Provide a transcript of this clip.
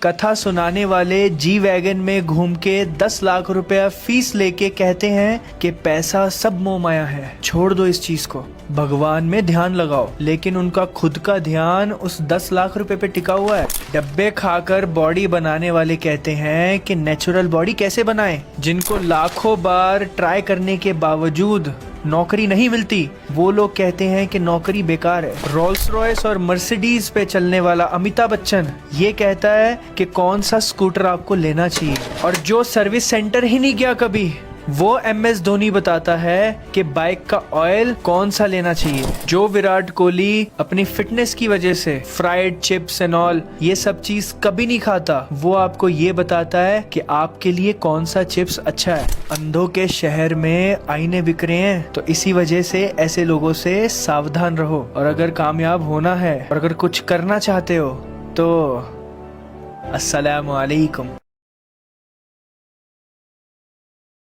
कथा सुनाने वाले जी वैगन में घूम के 10 लाख रुपया फीस लेके कहते हैं कि पैसा सब मोह माया है, छोड़ दो इस चीज को, भगवान में ध्यान लगाओ। लेकिन उनका खुद का ध्यान उस 10 लाख रुपए पे टिका हुआ है। डब्बे खाकर बॉडी बनाने वाले कहते हैं कि नेचुरल बॉडी कैसे बनाएं। जिनको लाखों बार ट्राई करने के बावजूद नौकरी नहीं मिलती, वो लोग कहते हैं कि नौकरी बेकार है। रोल्स रॉयस और मर्सिडीज पे चलने वाला अमिताभ बच्चन ये कहता है कि कौन सा स्कूटर आपको लेना चाहिए। और जो सर्विस सेंटर ही नहीं गया कभी, वो MS धोनी बताता है कि बाइक का ऑयल कौन सा लेना चाहिए। जो विराट कोहली अपनी फिटनेस की वजह से फ्राइड चिप्स एंड ऑल ये सब चीज कभी नहीं खाता, वो आपको ये बताता है कि आपके लिए कौन सा चिप्स अच्छा है। अंधों के शहर में आईने बिक रहे हैं, तो इसी वजह से ऐसे लोगों से सावधान रहो। और अगर कामयाब होना है और अगर कुछ करना चाहते हो तो अस्सलाम वालेकुम।